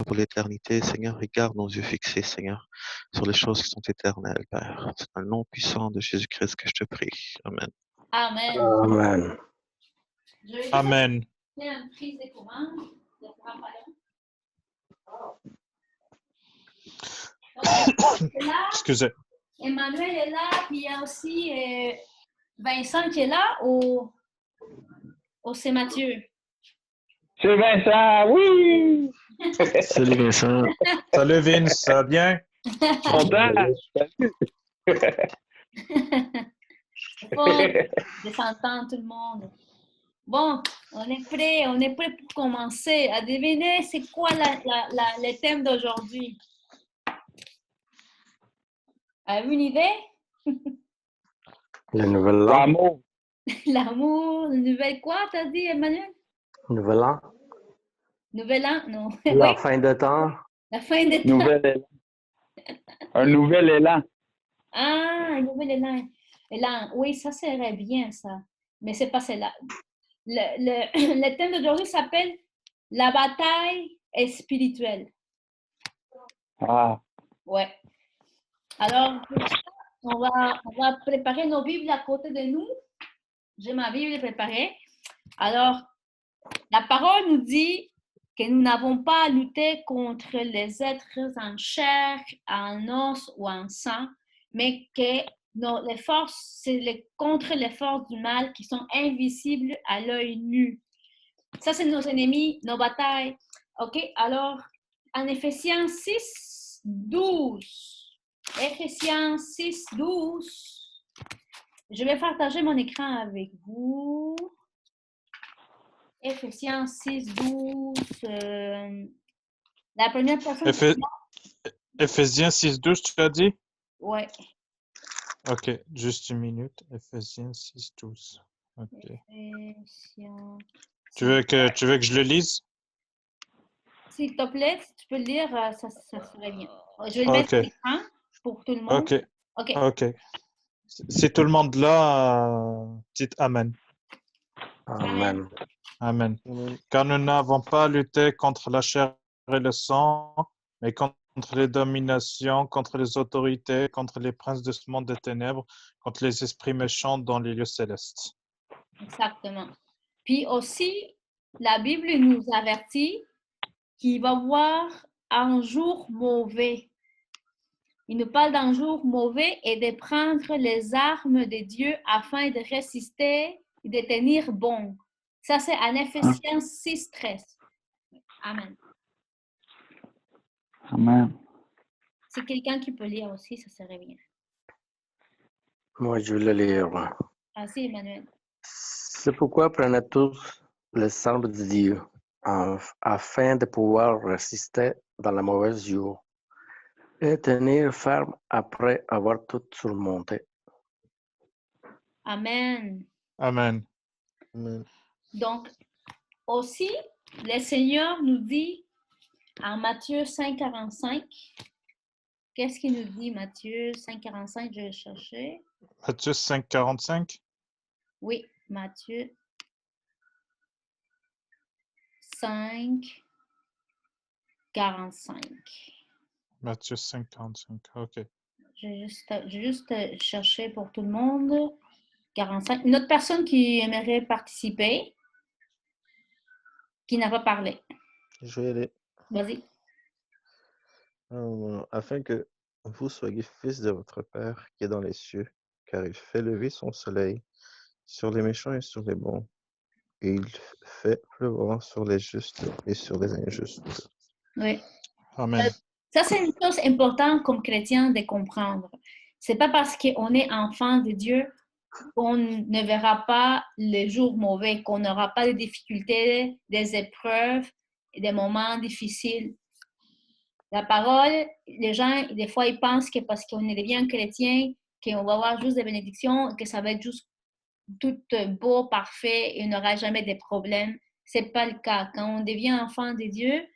pour l'éternité. Seigneur, regarde nos yeux fixés, Seigneur, sur les choses qui sont éternelles, Père. C'est dans le nom puissant de Jésus-Christ que je te prie. Amen. Amen. Amen. Je vais juste Amen. faire une prise de commande. Le courant pas là. Donc, là, Excusez. Emmanuel est là, puis il y a aussi Vincent qui est là ou c'est Mathieu? C'est Vincent, oui! Salut Vincent. Salut Vince, ça va bien? Content! Salut! C'est fort de s'entendre tout le monde. Bon, on est prêt pour commencer. À deviner, c'est quoi le thème d'aujourd'hui? Avez-vous une idée? Le nouvel an. L'amour. L'amour, nouvelle quoi, t'as dit, Emmanuel? Nouvel an. Nouvel an? Non. La Oui, fin de temps. la fin des temps. Nouvel élan. Un nouvel élan. Ah, un nouvel élan. Élan. Oui, ça serait bien, ça. Mais c'est pas celle-là. Le thème d'aujourd'hui s'appelle La bataille est spirituelle. Ah, Ouais. Alors, pour ça, on va préparer nos Bibles à côté de nous. J'ai ma Bible préparée. Alors, la parole nous dit que nous n'avons pas à lutter contre les êtres en chair, en os ou en sang, mais que les forces, c'est contre les forces du mal qui sont invisibles à l'œil nu. Ça, c'est nos ennemis, nos batailles. OK? Alors, en Éphésiens 6, 12. Éphésiens 6, 12. Je vais partager mon écran avec vous. Éphésiens 6, 12. La première personne. Éphésiens 6, 12, tu as dit? Ouais. Ok, juste une minute. Éphésiens 6, 12. Ok. Éphésiens. Tu veux que je le lise? S'il te plaît, si tu peux le lire, ça serait bien. Je vais le mettre à l'écran pour tout le monde. Ok. OK. Ok. Si tout le monde là, dites Amen. Amen. Amen. Car nous n'avons pas à lutter contre la chair et le sang, mais contre les dominations, contre les autorités, contre les princes de ce monde des ténèbres, contre les esprits méchants dans les lieux célestes. Exactement. Puis aussi, la Bible nous avertit qu'il va y avoir un jour mauvais. Il nous parle d'un jour mauvais et de prendre les armes de Dieu afin de résister et de tenir bon. Ça, c'est en Éphésiens 6, 13. Amen. amen. C'est quelqu'un qui peut lire aussi, ça serait bien. Moi, je vais le lire. Merci, Emmanuel. C'est pourquoi prenez tous les armes de Dieu afin de pouvoir résister dans la mauvaise jour et tenir ferme après avoir tout surmonté. Amen. Amen. Amen. Donc, aussi, le Seigneur nous dit en Matthieu 5, 45, qu'est-ce qu'il nous dit, Matthieu 5, 45, je vais chercher. Matthieu 5, 45. Oui, Matthieu 5, 45. Matthieu 5, 45. Ok. Je vais juste chercher pour tout le monde. 45. Une autre personne qui aimerait participer, qui n'a pas parlé. Je vais aller. Vas-y. Afin que vous soyez fils de votre Père qui est dans les cieux, car il fait lever son soleil sur les méchants et sur les bons, et il fait pleuvoir sur les justes et sur les injustes. Oui. Amen. Ça, c'est une chose importante comme chrétien de comprendre. C'est pas parce qu'on est enfant de Dieu qu'on ne verra pas les jours mauvais, qu'on n'aura pas de difficultés, des épreuves, des moments difficiles. La parole, les gens, des fois, ils pensent que parce qu'on devient chrétien, qu'on va avoir juste des bénédictions, que ça va être juste tout beau, parfait, et on n'aura jamais de problèmes. C'est pas le cas. Quand on devient enfant de Dieu,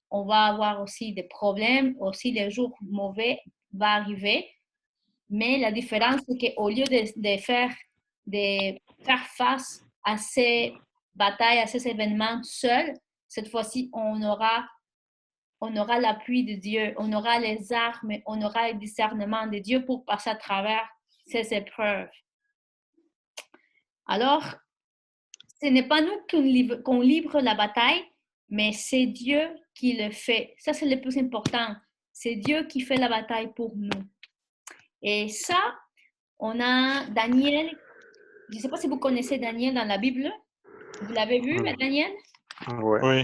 on va avoir aussi des problèmes, aussi les jours mauvais vont arriver. Mais la différence, c'est qu'au lieu de faire face à ces batailles, à ces événements seuls, cette fois-ci, on aura on aura l'appui de Dieu, on aura les armes, on aura le discernement de Dieu pour passer à travers ces épreuves. Alors, ce n'est pas nous qu'on livre la bataille, mais c'est Dieu qui le fait. Ça, c'est le plus important. C'est Dieu qui fait la bataille pour nous. Et ça, on a Daniel. Je ne sais pas si vous connaissez Daniel dans la Bible. Vous l'avez vu, Daniel? Oui.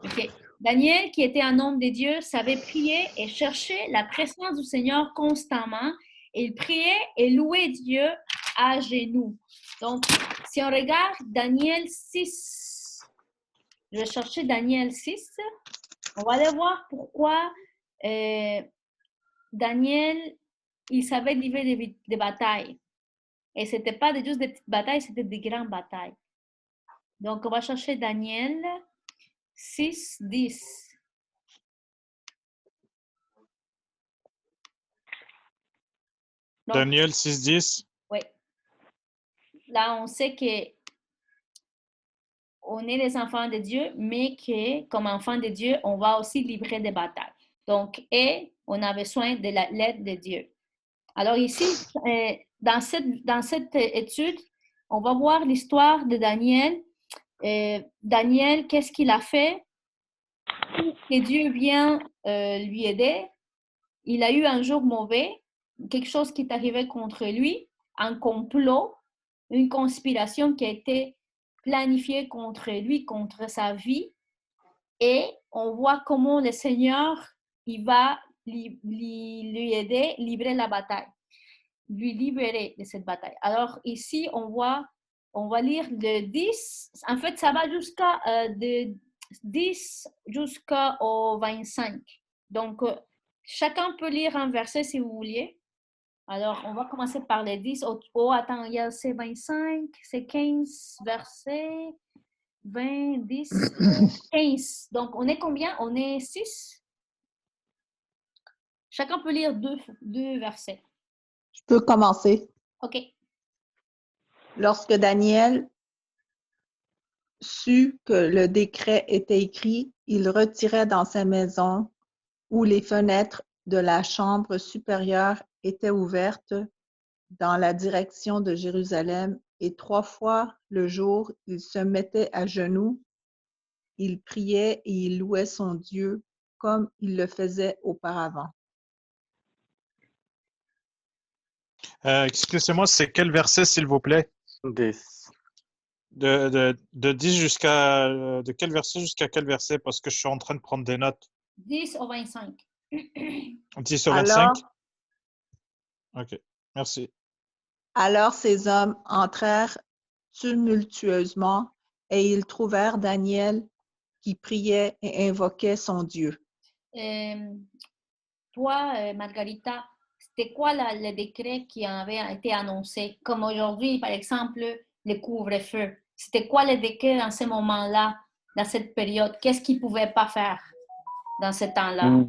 Ok. Daniel, qui était un homme de Dieu, savait prier et chercher la présence du Seigneur constamment. Et il priait et louait Dieu à genoux. Donc, si on regarde Daniel 6, je vais chercher Daniel 6, on va aller voir pourquoi Daniel, il savait livrer des batailles. Et ce n'était pas juste des petites batailles, c'était des grandes batailles. Donc, on va chercher Daniel 6, 10. Donc, Daniel 6:10. oui. Là, on sait que on est les enfants de Dieu, mais que comme enfants de Dieu, on va aussi livrer des batailles. Donc, et on a besoin de l'aide de Dieu. Alors ici, dans cette étude, on va voir l'histoire de Daniel. Daniel, qu'est-ce qu'il a fait? Que Dieu vient lui aider. Il a eu un jour mauvais, quelque chose qui est arrivé contre lui, un complot, une conspiration qui a été planifiée contre lui, contre sa vie. Et on voit comment le Seigneur, il va lui aider, livrer la bataille, lui libérer de cette bataille. Alors ici, on va lire de 10, en fait, ça va de 10 jusqu'au 25. Donc, chacun peut lire un verset si vous voulez. Alors, on va commencer par les 10. Attends, il y a c'est 25, c'est 15 versets, 20, 10, 15. Donc, on est combien? On est 6. Chacun peut lire deux versets. Je peux commencer. OK. Lorsque Daniel sut que le décret était écrit, il retirait dans sa maison où les fenêtres de la chambre supérieure étaient ouvertes dans la direction de Jérusalem, et 3 fois le jour, il se mettait à genoux, il priait et il louait son Dieu comme il le faisait auparavant. Excusez-moi, c'est quel verset, s'il vous plaît? 10. De 10 jusqu'à... de quel verset jusqu'à quel verset? Parce que je suis en train de prendre des notes. 10 au 25. 10 au 25? Alors, OK, merci. alors ces hommes entrèrent tumultueusement et ils trouvèrent Daniel qui priait et invoquait son Dieu. Toi, Margarita, c'était quoi le décret qui avait été annoncé? Comme aujourd'hui, par exemple, le couvre-feu. C'était quoi le décret dans ce moment-là, dans cette période? Qu'est-ce qu'ils ne pouvaient pas faire dans ce temps-là?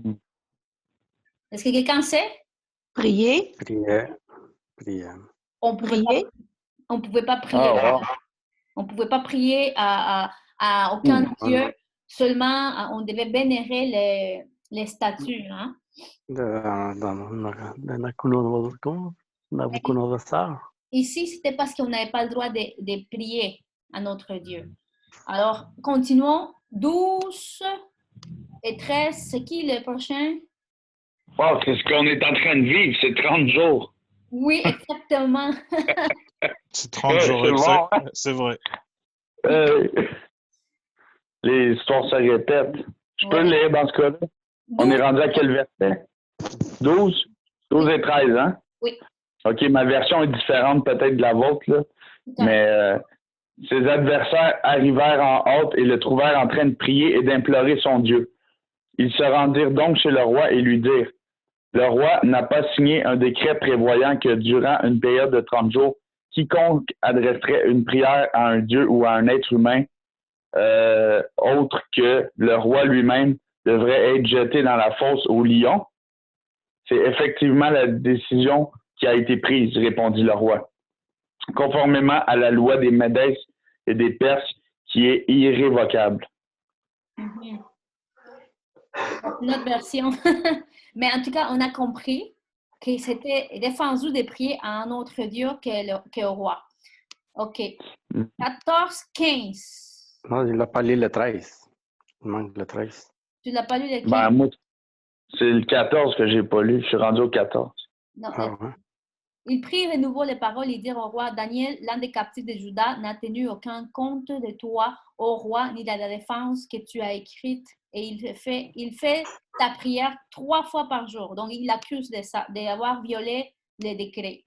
Est-ce que quelqu'un sait? Prier, Prier. On ne pouvait pas prier. Oh, wow. On ne pouvait pas prier à aucun Dieu. Seulement, on devait vénérer les statues. Hein? Ici, c'était parce qu'on n'avait pas le droit de prier à notre Dieu. Alors, continuons. 12 et 13, c'est qui le prochain? Wow, c'est ce qu'on est en train de vivre, c'est 30 jours. Oui, exactement. C'est 30 jours, c'est exact. bon, hein? C'est vrai. Les histoires se répètent. Je peux le lire dans ce cas-là? On est rendu à quel verset? 12? 12 et 13, hein? Oui. OK, ma version est différente peut-être de la vôtre, là. Mais ses adversaires arrivèrent en hâte et le trouvèrent en train de prier et d'implorer son Dieu. Ils se rendirent donc chez le roi et lui dirent: le roi n'a pas signé un décret prévoyant que durant une période de 30 jours, quiconque adresserait une prière à un Dieu ou à un être humain autre que le roi lui-même devrait être jeté dans la fosse au lion. C'est effectivement la décision qui a été prise, répondit le roi, conformément à la loi des Médès et des Perses qui est irrévocable. notre version. Mais en tout cas, on a compris que c'était défendu de prier à un autre Dieu que au roi. OK. 14, 15. Non, il n'a pas lu le 13. Il manque le 13. Tu l'as pas lu le 15? Ben, moi, c'est le 14 que j'ai pas lu. Je suis rendu au 14. Non, Ah, ouais. ils prirent de nouveau les paroles et dirent au roi, Daniel, l'un des captifs de Juda, n'a tenu aucun compte de toi, ô roi, ni de la défense que tu as écrite. Et il fait ta prière 3 fois par jour. Donc, il accuse de ça, d'avoir violé les décrets.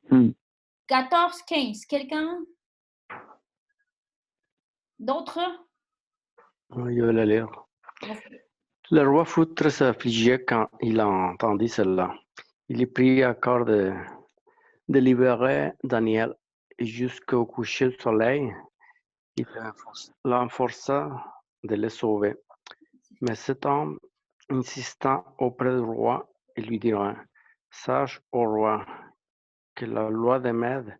14, 15. Quelqu'un d'autre? Oui, je vais le lire. Le roi fut très affligé quand il a entendu cela. Il prit accord de libérer Daniel et jusqu'au coucher du soleil, il l'enforça de le sauver. Mais cet homme, insistant auprès du roi, il lui dira, sache, ô roi, que la loi des Mèdes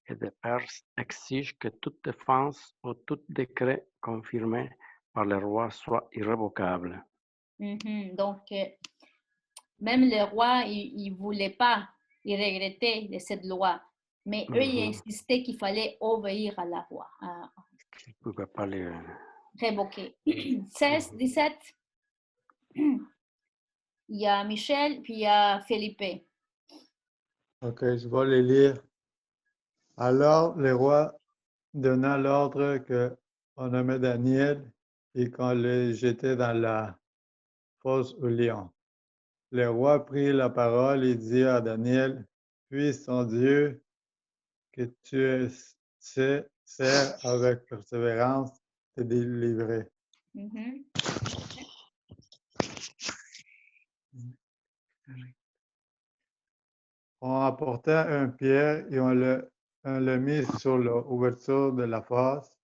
et des Perses exige que toute défense ou tout décret confirmé par le roi soit irrévocable. Donc, même le roi, il ne voulait pas, il regrettait de cette loi. Mais eux, ils insistaient qu'il fallait obéir à la roi. Il ne pouvait pas les... Révoquer. 16, 17. Il y a Michel, puis il y a Felipe. OK, je vais les lire. Alors, le roi donna l'ordre qu'on nommait Daniel et qu'on le jetait dans la fosse au lion. Le roi prit la parole et dit à Daniel, puisse ton Dieu que tu sais avec persévérance te délivrer. On apporta un pierre et on le mit sur l'ouverture de la fosse.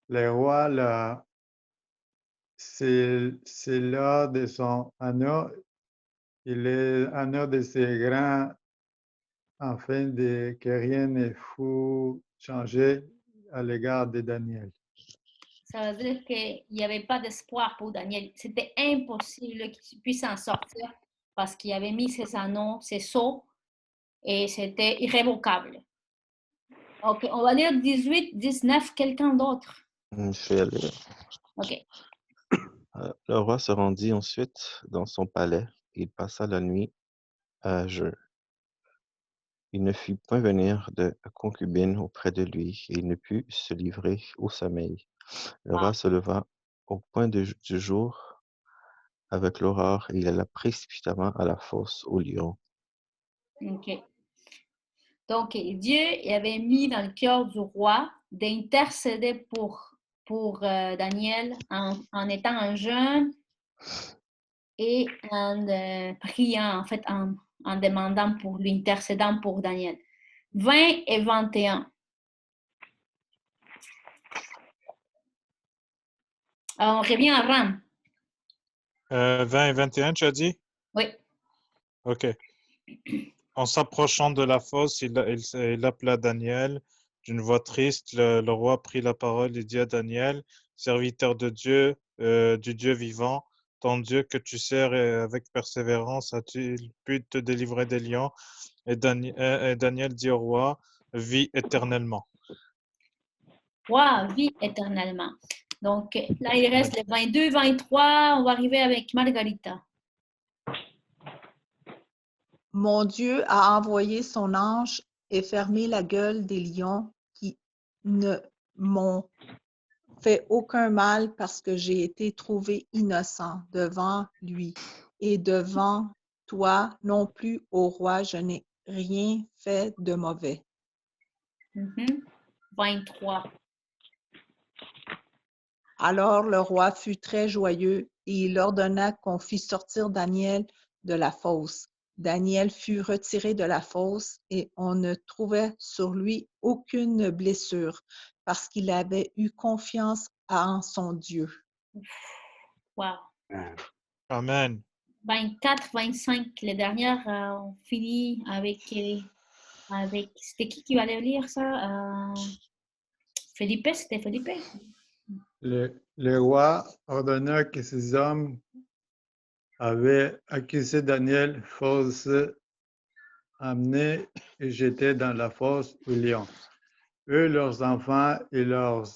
Le roi scella de son anneau et l'anneau de ses grands afin que rien ne fût changé à l'égard de Daniel. Ça veut dire qu'il n'y avait pas d'espoir pour Daniel. C'était impossible qu'il puisse s'en sortir parce qu'il avait mis ses anneaux, ses sceaux, et c'était irrévocable. OK, on va lire 18, 19, quelqu'un d'autre. Je vais aller. OK. Le roi se rendit ensuite dans son palais. Il passa la nuit à jeûner. Il ne fit point venir de concubine auprès de lui, et il ne put se livrer au sommeil. Le roi se leva au point du jour avec l'aurore, et il alla précipitamment à la fosse aux lions. OK. Donc, Dieu avait mis dans le cœur du roi d'intercéder pour Daniel en étant en jeûne et en priant, en fait, en demandant pour lui, intercédant pour Daniel. 20 et 21. Alors, on revient à Ram. 20 et 21, tu as dit? Oui. OK. En s'approchant de la fosse, il appela Daniel d'une voix triste. Le roi prit la parole et dit à Daniel, serviteur de Dieu, du Dieu vivant, ton Dieu que tu sers avec persévérance, a-t-il pu te délivrer des lions? Et Daniel dit au roi, vis éternellement. Roi, vis éternellement. Donc, là, il reste les 22, 23. On va arriver avec Margarita. Mon Dieu a envoyé son ange et fermé la gueule des lions qui ne m'ont fait aucun mal parce que j'ai été trouvé innocent devant lui et devant toi non plus, ô roi, je n'ai rien fait de mauvais. 23. Alors le roi fut très joyeux et il ordonna qu'on fît sortir Daniel de la fosse. Daniel fut retiré de la fosse et on ne trouvait sur lui aucune blessure parce qu'il avait eu confiance en son Dieu. Wow. Amen. 24, 25. Les dernières, on finit avec c'était qui va lire ça? Felipe, c'était Felipe? Le roi ordonna que ses hommes avaient accusé Daniel, fosse amené et jeté dans la fosse aux lions. Eux, leurs enfants et leurs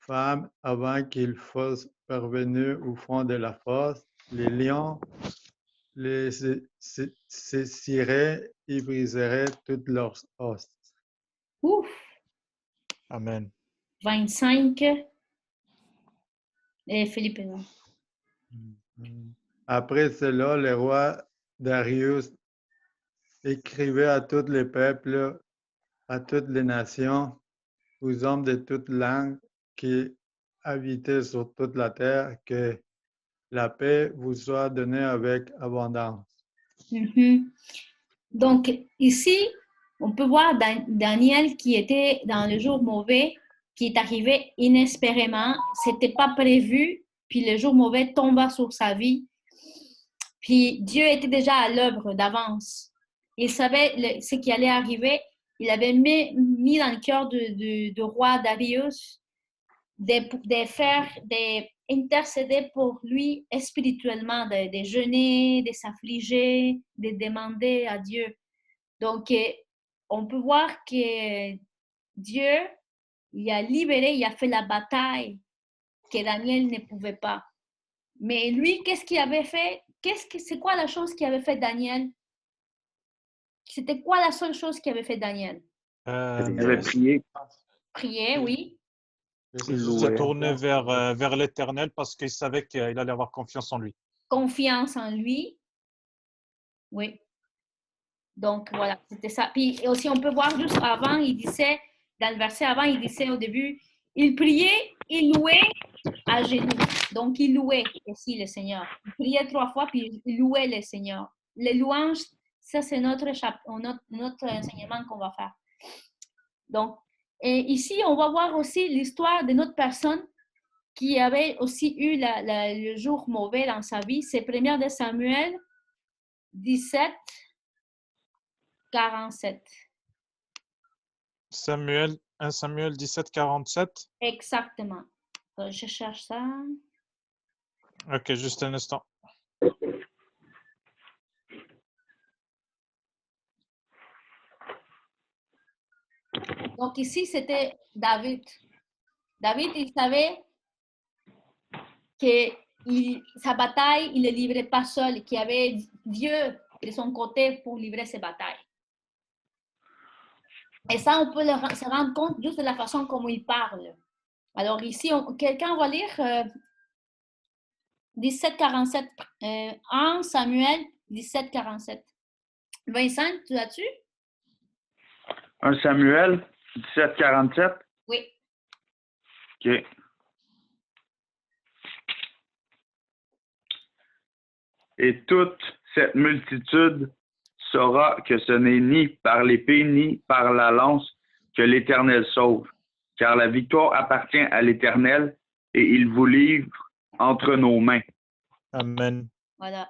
femmes, avant qu'ils fussent parvenus au fond de la fosse, les lions les saisiraient et briseraient toutes leurs os. Ouf! Amen. 25. Et Philippe, non. Après cela, le roi Darius écrivait à tous les peuples, à toutes les nations, aux hommes de toutes langues qui habitaient sur toute la terre, que la paix vous soit donnée avec abondance. Donc, ici, on peut voir Daniel qui était dans le jour mauvais, qui est arrivé inespérément. C'était pas prévu, puis le jour mauvais tomba sur sa vie. Puis Dieu était déjà à l'œuvre d'avance. Il savait ce qui allait arriver. Il avait mis dans le cœur du roi Darius d'intercéder pour lui spirituellement, de jeûner, de s'affliger, de demander à Dieu. Donc, on peut voir que Dieu, il a libéré, il a fait la bataille que Daniel ne pouvait pas. Mais lui, qu'est-ce qu'il avait fait? C'est quoi la chose qu'il avait fait Daniel? C'était quoi la seule chose qu'il avait fait Daniel? Il avait prié. Prier, oui. Il s'est tourné vers l'Éternel parce qu'il savait qu'il allait avoir confiance en lui. Confiance en lui. Oui. Donc, voilà, c'était ça. Puis aussi, on peut voir juste avant, il disait, dans le verset avant, il disait au début, il priait, il louait à genoux. Donc, il louait aussi le Seigneur. Il priait 3 fois, puis il louait le Seigneur. Les louanges, ça, c'est notre enseignement qu'on va faire. Donc, et ici, on va voir aussi l'histoire de notre personne qui avait aussi eu le jour mauvais dans sa vie. C'est 1 de Samuel 17, 47. 1 Samuel 17, 47. Exactement. Je cherche ça. Ok, juste un instant. Donc ici, c'était David. David, il savait que sa bataille, il ne le livrait pas seul, qu'il y avait Dieu de son côté pour livrer ses batailles. Et ça, on peut se rendre compte juste de la façon comme il parle. Alors ici, quelqu'un va lire 17-47, 1 Samuel 17-47. Vincent, tu l'as-tu? 1 Samuel 17-47? Oui. OK. Et toute cette multitude saura que ce n'est ni par l'épée ni par la lance que l'Éternel sauve, car la victoire appartient à l'Éternel et il vous livre entre nos mains. Amen. Voilà.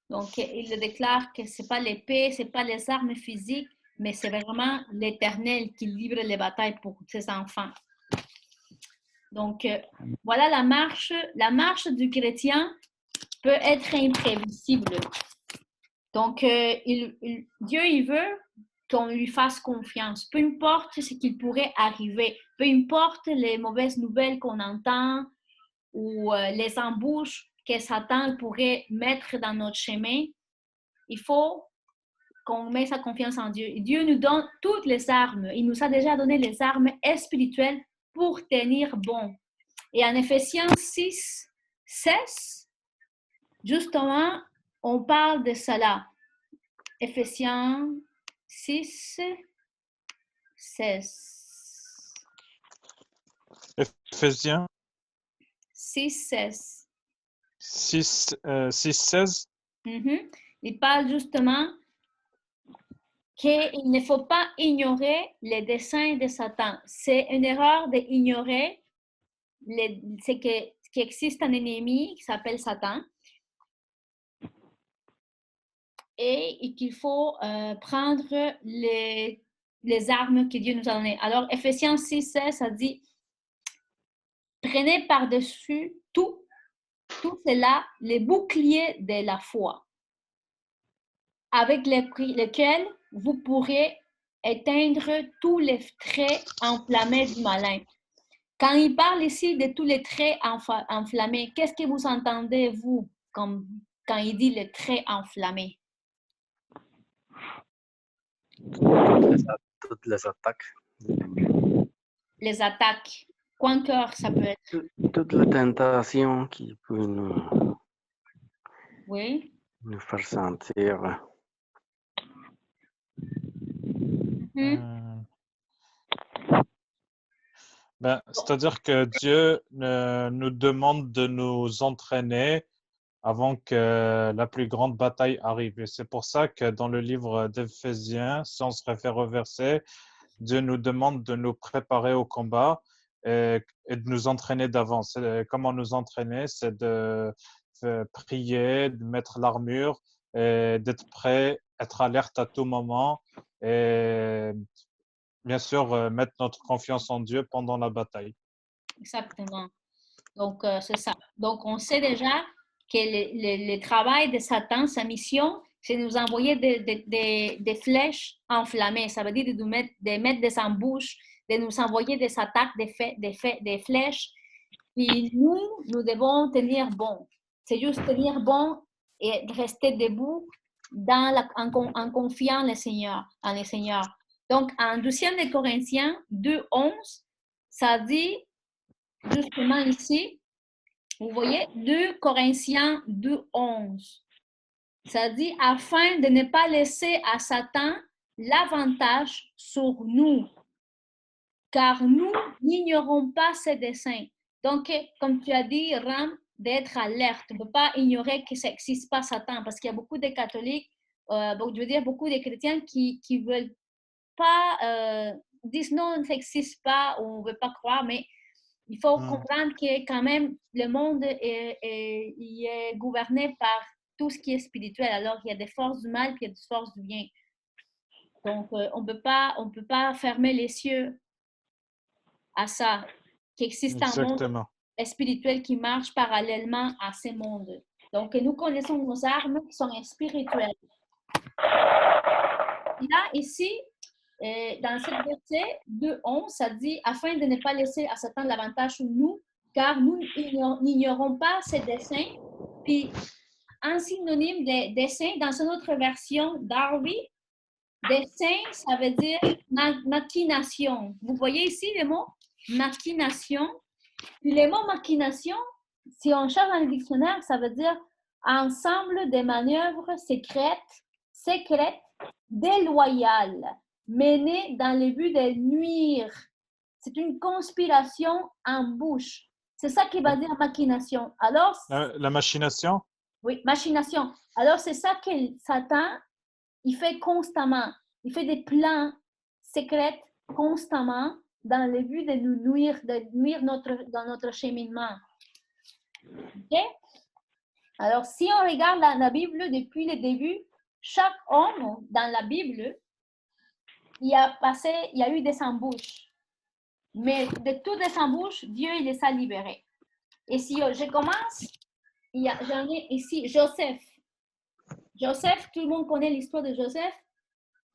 Donc, il déclare que ce n'est pas l'épée, ce n'est pas les armes physiques, mais c'est vraiment l'Éternel qui livre les batailles pour ses enfants. Donc, voilà la marche du chrétien peut être imprévisible. Donc, Dieu, il veut qu'on lui fasse confiance. Peu importe ce qui pourrait arriver, peu importe les mauvaises nouvelles qu'on entend ou les embûches que Satan pourrait mettre dans notre chemin, il faut qu'on mette sa confiance en Dieu. Et Dieu nous donne toutes les armes. Il nous a déjà donné les armes spirituelles pour tenir bon. Et en Éphésiens 6, 16, justement, on parle de cela. Éphésiens 6, 16. Éphésiens 6, 16. 6, 16. Il parle justement qu'il ne faut pas ignorer les desseins de Satan. C'est une erreur d'ignorer ce qui existe un ennemi qui s'appelle Satan et qu'il faut prendre les armes que Dieu nous a données. Alors, Éphésiens 6, 16, ça dit « Prenez par-dessus tout tout cela les boucliers de la foi, avec lesquels vous pourrez éteindre tous les traits enflammés du malin. Quand il parle ici de tous les traits enflammés, qu'est-ce que vous entendez, vous, quand il dit les traits enflammés? Toutes les attaques. Les attaques. Coin cœur, ça peut être. Toutes les tentations qui peuvent Oui. nous faire sentir. C'est-à-dire que Dieu nous demande de nous entraîner avant que la plus grande bataille arrive. Et c'est pour ça que dans le livre d'Éphésiens, si on se réfère au verset, Dieu nous demande de nous préparer au combat et de nous entraîner d'avance. Comment nous entraîner? C'est de prier, de mettre l'armure, et d'être prêt, être alerte à tout moment et bien sûr mettre notre confiance en Dieu pendant la bataille. Exactement. Donc, c'est ça. Donc, on sait déjà que le travail de Satan, sa mission, c'est de nous envoyer des flèches enflammées. Ça veut dire de mettre des embûches, de nous envoyer des attaques, des flèches. Puis nous devons tenir bon. C'est juste tenir bon et rester debout en confiant en le Seigneur. Donc, en 2 Corinthiens 2:11, ça dit justement ici, vous voyez, 2 Corinthiens 2:11. Ça dit, afin de ne pas laisser à Satan l'avantage sur nous, car nous n'ignorons pas ses desseins. Donc, comme tu as dit, Ram, d'être alerte. On ne peut pas ignorer que ça n'existe pas Satan, parce qu'il y a beaucoup de catholiques, je veux dire beaucoup de chrétiens qui ne veulent pas, disent non, ça n'existe pas, ou on ne veut pas croire, mais il faut comprendre que quand même, le monde est gouverné par tout ce qui est spirituel. Alors, il y a des forces du mal, puis il y a des forces du bien. Donc, on ne peut pas fermer les cieux à ça, qu'il existe un monde spirituel qui marche parallèlement à ce monde. Donc, nous connaissons nos armes qui sont spirituelles. Là, ici, dans ce verset 2:11, ça dit « Afin de ne pas laisser à Satan l'avantage sur nous, car nous n'ignorons pas ses desseins. » Puis, un synonyme de dessein, dans une autre version, Darby, dessein, ça veut dire machination. Vous voyez ici le mot machination. Puis le mot machination, si on cherche dans le dictionnaire, ça veut dire ensemble de manœuvres secrètes, déloyales, menées dans le but de nuire. C'est une conspiration en bouche. C'est ça qui va dire machination. Alors, la machination? Oui, machination. Alors, c'est ça que Satan, il fait constamment. Il fait des plans secrets constamment dans le but de nous nuire, dans notre cheminement. OK? Alors, si on regarde la Bible depuis le début, chaque homme dans la Bible, il y a eu des embûches. Mais de toutes les embûches, Dieu il les a libérés. Et si je commence, j'en ai ici Joseph. Joseph, tout le monde connaît l'histoire de Joseph.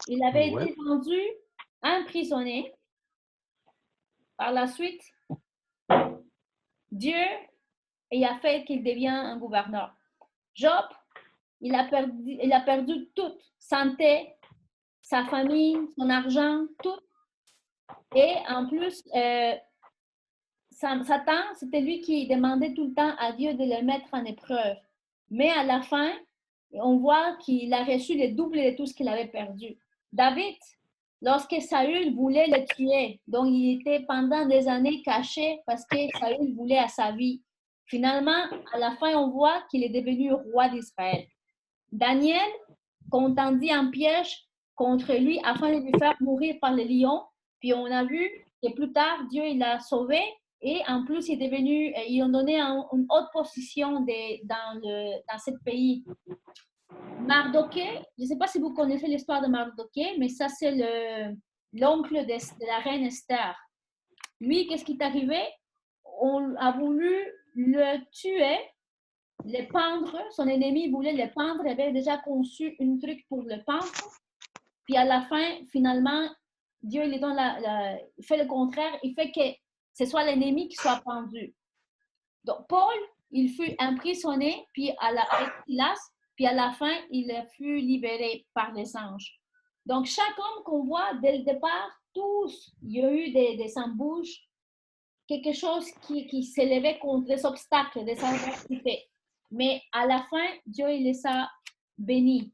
Il avait été vendu, emprisonné. Par la suite, Dieu a fait qu'il devienne un gouverneur. Job, il a perdu toute santé, sa famille, son argent, tout. Et en plus, Satan, c'était lui qui demandait tout le temps à Dieu de le mettre en épreuve. Mais à la fin, on voit qu'il a reçu le double de tout ce qu'il avait perdu. David, lorsque Saül voulait le tuer, donc il était pendant des années caché parce que Saül voulait à sa vie. Finalement, à la fin, on voit qu'il est devenu roi d'Israël. Daniel, qu'on tendit un piège contre lui afin de lui faire mourir par les lions. Puis on a vu que plus tard, Dieu il l'a sauvé et en plus, ils ont donné une haute position dans ce pays. Mardoché, je ne sais pas si vous connaissez l'histoire de Mardoché, mais ça, c'est l'oncle de la reine Esther. Lui, qu'est-ce qui est arrivé? On a voulu le tuer le pendre. Son ennemi voulait le pendre, il avait déjà conçu un truc pour le pendre. Puis à la fin, finalement, Dieu il donne il fait le contraire, il fait que ce soit l'ennemi qui soit pendu. Donc Paul, il fut emprisonné, puis avec Silas, puis à la fin, il fut libéré par les anges. Donc chaque homme qu'on voit dès le départ, tous, il y a eu des embûches, quelque chose qui s'élevait contre les obstacles, des adversités. Mais à la fin, Dieu il les a bénis.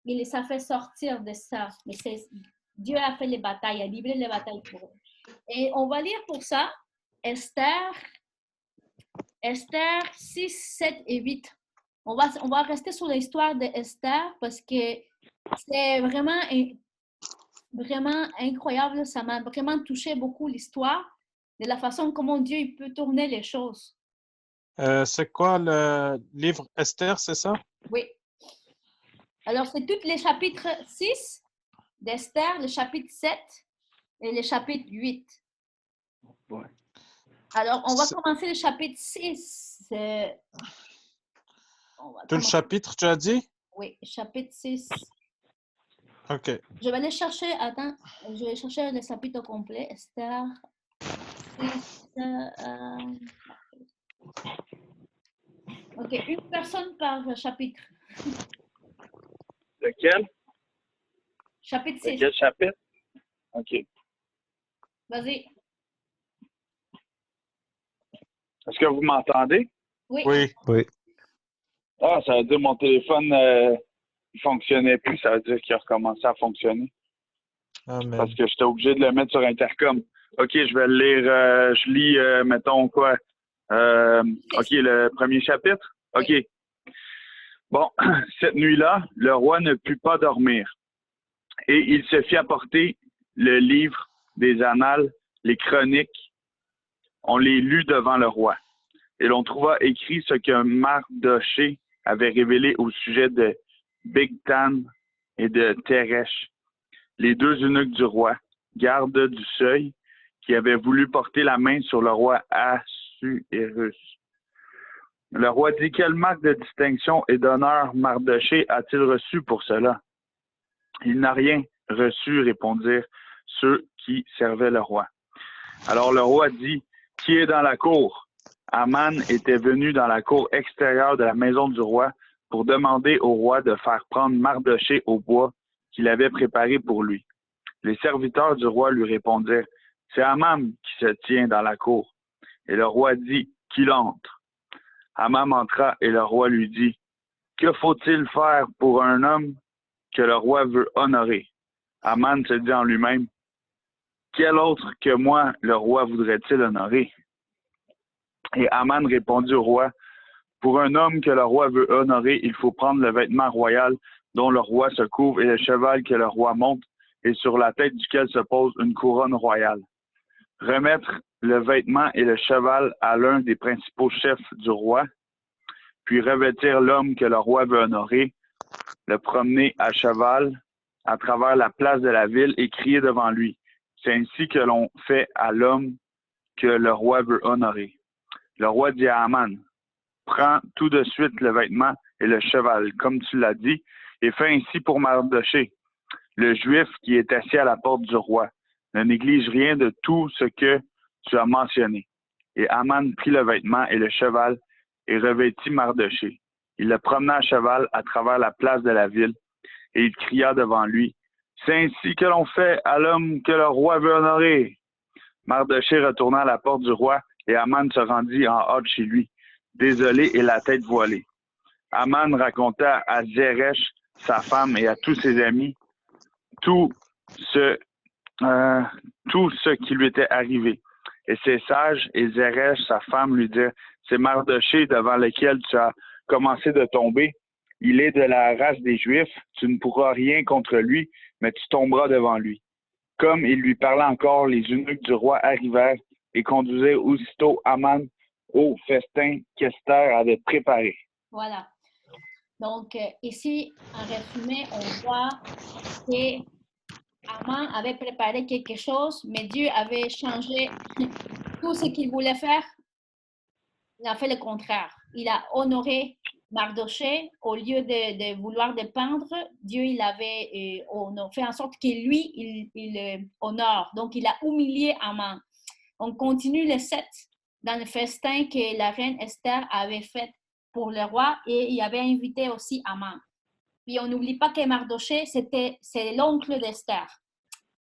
Il les a fait sortir de ça. Dieu a fait les batailles, a livré les batailles pour eux. Et on va lire pour ça Esther 6, 7 et 8. On va rester sur l'histoire d'Esther parce que c'est vraiment incroyable. Ça m'a vraiment touché beaucoup l'histoire de la façon comment Dieu il peut tourner les choses. C'est quoi le livre Esther, c'est ça? Oui. Alors, c'est tous les chapitres 6 d'Esther, le chapitre 7 et le chapitre 8. Ouais. Alors, on va commencer le chapitre 6. Tout le chapitre, tu as dit? Oui, chapitre 6. OK. Je vais aller chercher, attends, je vais chercher le chapitre complet. Esther 6. OK, une personne par chapitre. Lequel? Chapitre 6. Lequel chapitre? OK. Vas-y. Est-ce que vous m'entendez? Oui. Oui. Oui. Ah, ça veut dire mon téléphone ne fonctionnait plus. Ça veut dire qu'il a recommencé à fonctionner. Amen. Parce que j'étais obligé de le mettre sur intercom. OK, je vais le lire. Je lis, mettons quoi? OK, le premier chapitre? OK. Bon, cette nuit-là, le roi ne put pas dormir. Et il se fit apporter le livre des annales, les chroniques. On les lut devant le roi. Et l'on trouva écrit ce que Mardoché avait révélé au sujet de Bigtan et de Teresh, les deux eunuques du roi, gardes du seuil, qui avaient voulu porter la main sur le roi Assuérus. Le roi dit: quelle marque de distinction et d'honneur Mardoché a-t-il reçu pour cela? Il n'a rien reçu, répondirent ceux qui servaient le roi. Alors le roi dit: qui est dans la cour? Aman était venu dans la cour extérieure de la maison du roi pour demander au roi de faire prendre Mardoché au bois qu'il avait préparé pour lui. Les serviteurs du roi lui répondirent: c'est Aman qui se tient dans la cour. Et le roi dit: qu'il entre. Aman entra et le roi lui dit: que faut-il faire pour un homme que le roi veut honorer? Aman se dit en lui-même: quel autre que moi le roi voudrait-il honorer? Et Aman répondit au roi: pour un homme que le roi veut honorer, il faut prendre le vêtement royal dont le roi se couvre et le cheval que le roi monte et sur la tête duquel se pose une couronne royale. Remettre le vêtement et le cheval à l'un des principaux chefs du roi, puis revêtir l'homme que le roi veut honorer, le promener à cheval à travers la place de la ville et crier devant lui. C'est ainsi que l'on fait à l'homme que le roi veut honorer. Le roi dit à Aman: prends tout de suite le vêtement et le cheval, comme tu l'as dit, et fais ainsi pour Mardoché, le Juif qui est assis à la porte du roi. Ne néglige rien de tout ce que tu as mentionné. Et Aman prit le vêtement et le cheval et revêtit Mardoché. Il le promena à cheval à travers la place de la ville, et il cria devant lui: c'est ainsi que l'on fait à l'homme que le roi veut honorer. Mardoché retourna à la porte du roi, et Aman se rendit en hâte chez lui, désolé et la tête voilée. Aman raconta à Zeresh, sa femme, et à tous ses amis tout ce qui lui était arrivé. Et ses sages et Zeresh, sa femme, lui dirent: c'est Mardoché devant lequel tu as commencé de tomber. Il est de la race des Juifs, tu ne pourras rien contre lui, mais tu tomberas devant lui. Comme il lui parlait encore, les eunuques du roi arrivèrent et conduisirent aussitôt Aman au festin qu'Esther avait préparé. Voilà. Donc, ici, en résumé, on voit que Aman avait préparé quelque chose, mais Dieu avait changé tout ce qu'il voulait faire. Il a fait le contraire. il a honoré Mardoché, au lieu de vouloir dépeindre, Dieu il avait fait en sorte que lui, il honore. Donc, il a humilié Haman. On continue le 7 dans le festin que la reine Esther avait fait pour le roi et il avait invité aussi Haman. Puis, on n'oublie pas que Mardoché, c'est l'oncle d'Esther.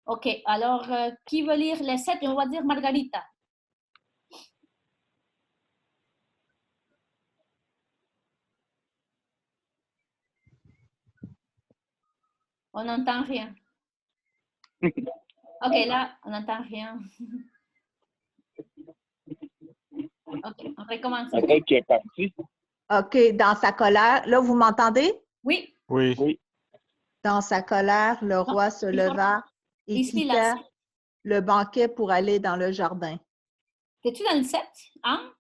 OK, alors, qui veut lire le 7? On va dire Margarita. On n'entend rien. OK, là, on n'entend rien. OK, on recommence. Peut-être qu'il est parti. OK, dans sa colère, là, vous m'entendez? Oui. Oui. Oui. Dans sa colère, le roi se leva et Ici, là. quitta le banquet pour aller dans le jardin. Es-tu dans le 7? Hein?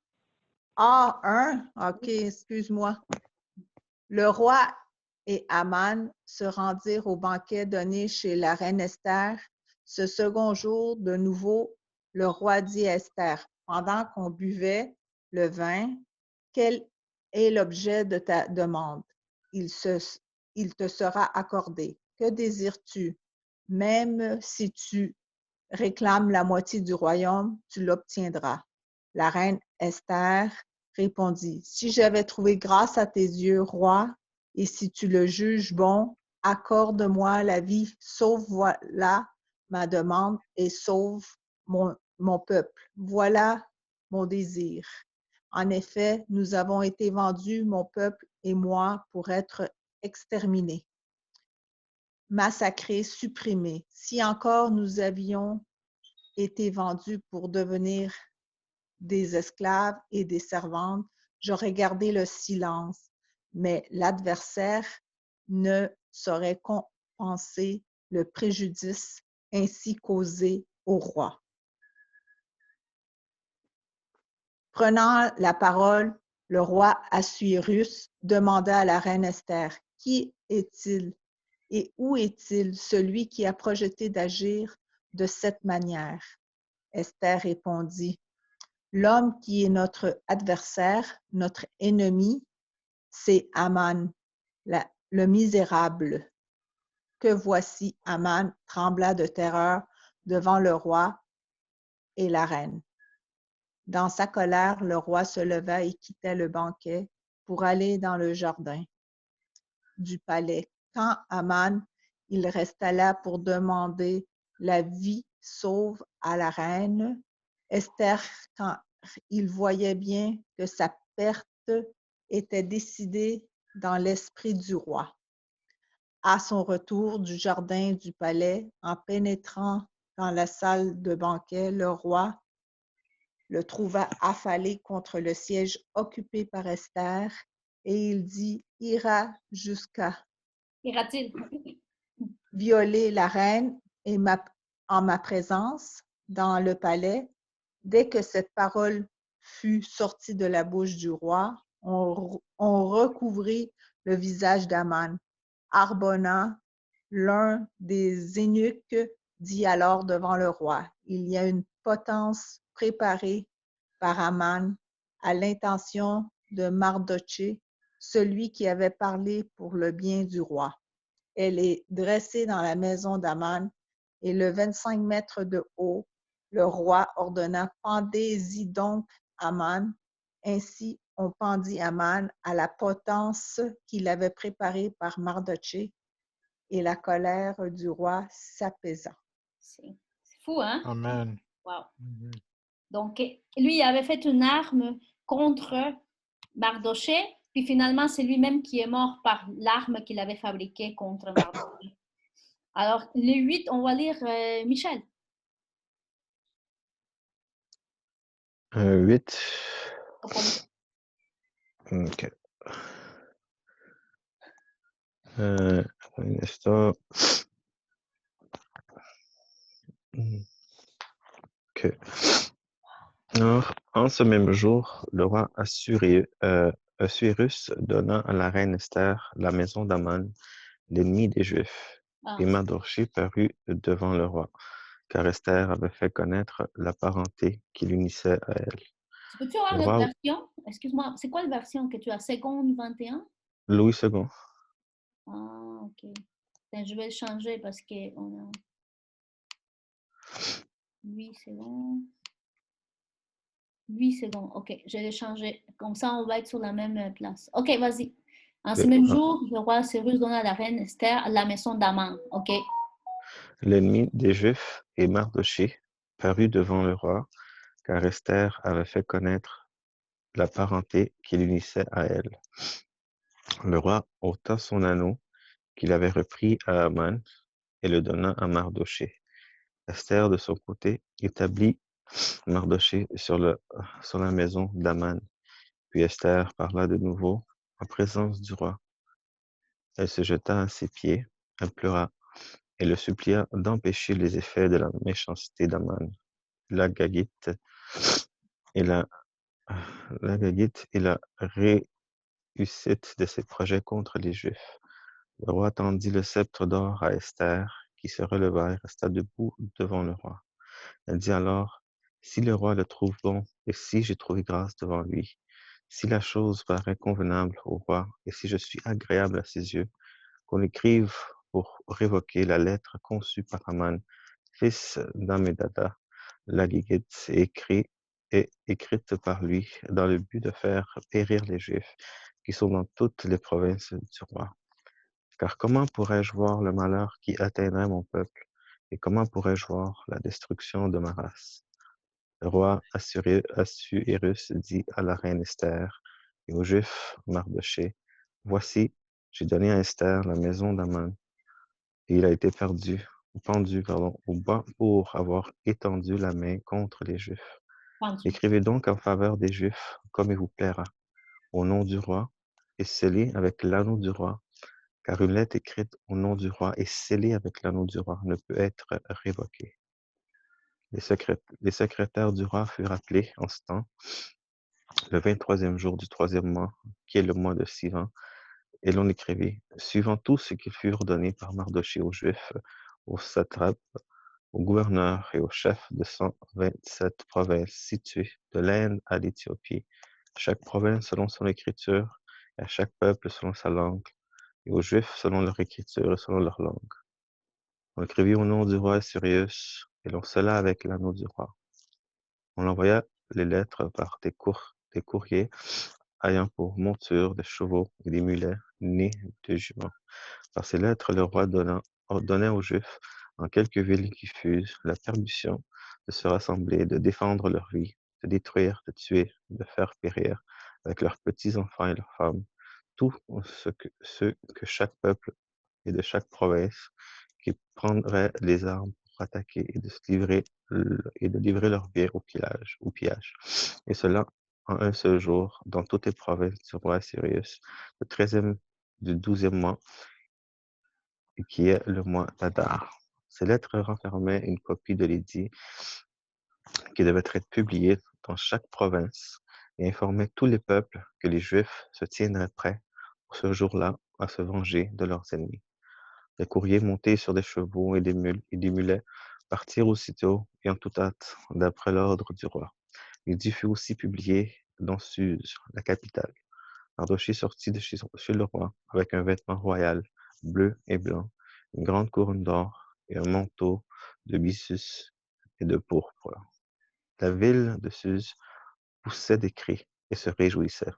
Ah, 1? OK, excuse-moi. Le roi et Haman se rendirent au banquet donné chez la reine Esther. Ce second jour, de nouveau, le roi dit à Esther, pendant qu'on buvait le vin, quel est l'objet de ta demande? Il te sera accordé. Que désires-tu? Même si tu réclames la moitié du royaume, tu l'obtiendras. La reine Esther répondit, si j'avais trouvé grâce à tes yeux, roi, et si tu le juges bon, accorde-moi la vie, sauve voilà ma demande et sauve mon peuple. Voilà mon désir. En effet, nous avons été vendus, mon peuple et moi, pour être exterminés, massacrés, supprimés. Si encore nous avions été vendus pour devenir des esclaves et des servantes, j'aurais gardé le silence, mais l'adversaire ne saurait compenser le préjudice ainsi causé au roi. Prenant la parole, le roi Assuérus demanda à la reine Esther, « Qui est-il et où est-il celui qui a projeté d'agir de cette manière? » Esther répondit, « L'homme qui est notre adversaire, notre ennemi, c'est Haman, le misérable. » Que voici, Haman trembla de terreur devant le roi et la reine. Dans sa colère, le roi se leva et quitta le banquet pour aller dans le jardin du palais. Quand Haman, il resta là pour demander la vie sauve à la reine, Esther, quand il voyait bien que sa perte était décidée dans l'esprit du roi. À son retour du jardin du palais, en pénétrant dans la salle de banquet, le roi le trouva affalé contre le siège occupé par Esther et il dit, ira jusqu'à Ira-t-il? violer la reine et en ma présence dans le palais. Dès que cette parole fut sortie de la bouche du roi, on recouvrit le visage d'Aman. Harbona, l'un des eunuques, dit alors devant le roi, il y a une potence préparée par Haman à l'intention de Mardoché, celui qui avait parlé pour le bien du roi. Elle est dressée dans la maison d'Aman et le 25 mètres de haut. Le roi ordonna, pendez-y donc Haman. Ainsi, on pendit Haman à la potence qu'il avait préparée par Mardoché et la colère du roi s'apaisa. C'est fou, hein? Amen. Wow. Donc, lui, il avait fait une arme contre Mardoché, puis finalement, c'est lui-même qui est mort par l'arme qu'il avait fabriquée contre Mardoché. Alors, le 8, on va lire Michel. 8. OK. Un instant. OK. Alors, en ce même jour, le roi Assuérus donna à la reine Esther la maison d'Aman, l'ennemi des Juifs. Et Mardoché parut devant le roi, car Esther avait fait connaître la parenté qui l'unissait à elle. Peux-tu avoir Le l'autre roi version? Excuse-moi, c'est quoi la version que tu as? Seconde 21? Louis II. Ah, ok. Ben, je vais le changer parce qu'on a 8 secondes. 8 secondes. OK, je vais le changer. Comme ça, on va être sur la même place. OK, vas-y. En ce même jour, le roi Cyrus donna à la reine Esther la maison d'Aman. OK. L'ennemi des Juifs et Mardochée parut devant le roi, car Esther avait fait connaître la parenté qui l'unissait à elle. Le roi ôta son anneau qu'il avait repris à Aman et le donna à Mardochée. Esther, de son côté, établit Mardochée sur la maison d'Aman. Puis Esther parla de nouveau en présence du roi. Elle se jeta à ses pieds, elle pleura et le supplia d'empêcher les effets de la méchanceté d'Aman, l'Agagite et la réussite de ses projets contre les Juifs. Le roi tendit le sceptre d'or à Esther, qui se releva et resta debout devant le roi. Elle dit alors, si le roi le trouve bon, et si j'ai trouvé grâce devant lui, si la chose paraît convenable au roi, et si je suis agréable à ses yeux, qu'on écrive pour révoquer la lettre conçue par Aman, fils d'Ammédatha, l'Agagite, et écrite par lui, dans le but de faire périr les Juifs, qui sont dans toutes les provinces du roi. Car comment pourrais-je voir le malheur qui atteindrait mon peuple, et comment pourrais-je voir la destruction de ma race? Le roi Assuérus dit à la reine Esther et au juif Mardochée, voici, j'ai donné à Esther la maison d'Aman, et il a été pendu au bois pour avoir étendu la main contre les Juifs. Écrivez donc en faveur des Juifs comme il vous plaira, au nom du roi, et scellé avec l'anneau du roi, car une lettre écrite au nom du roi et scellée avec l'anneau du roi ne peut être révoquée. Les secrétaires du roi furent appelés en ce temps, le 23e jour du 3e mois, qui est le mois de Sivan, et l'on écrivit, suivant tout ce qui fut ordonné par Mardochée aux Juifs, aux satrapes, aux gouverneurs et aux chefs de 127 provinces situées de l'Inde à l'Éthiopie, chaque province selon son écriture, et à chaque peuple selon sa langue, et aux Juifs selon leur écriture et selon leur langue. On écrivit au nom du roi Assuérus, et l'on scella avec l'anneau du roi. On envoya les lettres par des courriers ayant pour monture des chevaux et des mulets nés de juments. Par ces lettres, le roi ordonnait aux Juifs, en quelques villes qui fusent, la permission de se rassembler, de défendre leur vie, de détruire, de tuer, de faire périr, avec leurs petits-enfants et leurs femmes, tout ce que chaque peuple et de chaque province qui prendraient les armes pour attaquer et de livrer leurs biens au pillage. Et cela en un seul jour, dans toutes les provinces du roi Cyrus, le 13e du 12e mois, qui est le mois d'Adar. Ces lettres renfermaient une copie de l'édit qui devait être publié dans chaque province et informaient tous les peuples que les Juifs se tiendraient prêts pour ce jour-là à se venger de leurs ennemis. Les courriers montés sur des chevaux et des mulets partirent aussitôt et en toute hâte, d'après l'ordre du roi. L'édit fut aussi publié dans Suse, la capitale. Mardochée sortit de chez le roi avec un vêtement royal, bleu et blanc, une grande couronne d'or et un manteau de byssus et de pourpre. La ville de Suse poussait des cris et se réjouissait.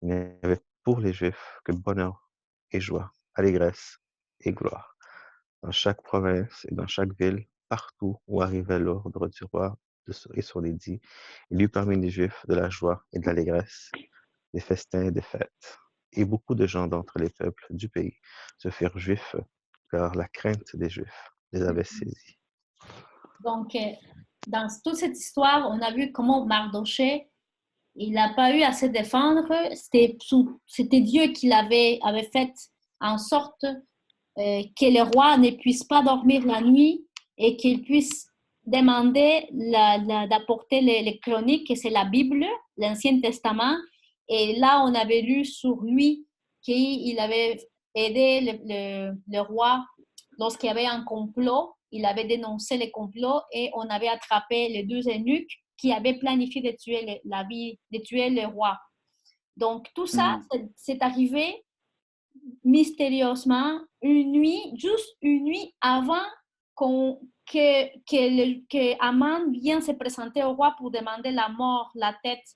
Il n'y avait pour les Juifs que bonheur et joie, allégresse et gloire. Dans chaque province et dans chaque ville, partout où arrivait l'ordre du roi et son édit, il y eut parmi les Juifs de la joie et de l'allégresse, des festins et des fêtes. Et beaucoup de gens d'entre les peuples du pays se firent juifs, car la crainte des Juifs les avait saisis. Donc, dans toute cette histoire, on a vu comment Mardochée, il n'a pas eu à se défendre. C'était Dieu qui avait fait en sorte que le roi ne puisse pas dormir la nuit et qu'il puisse demander d'apporter les chroniques, que c'est la Bible, l'Ancien Testament. Et là, on avait lu sur lui qu'il avait aidé le roi lorsqu'il y avait un complot. Il avait dénoncé les complots et on avait attrapé les deux eunuques qui avait planifié de tuer de tuer le roi. Donc, tout ça, c'est arrivé mystérieusement juste une nuit avant que Aman vienne se présenter au roi pour demander la mort, la tête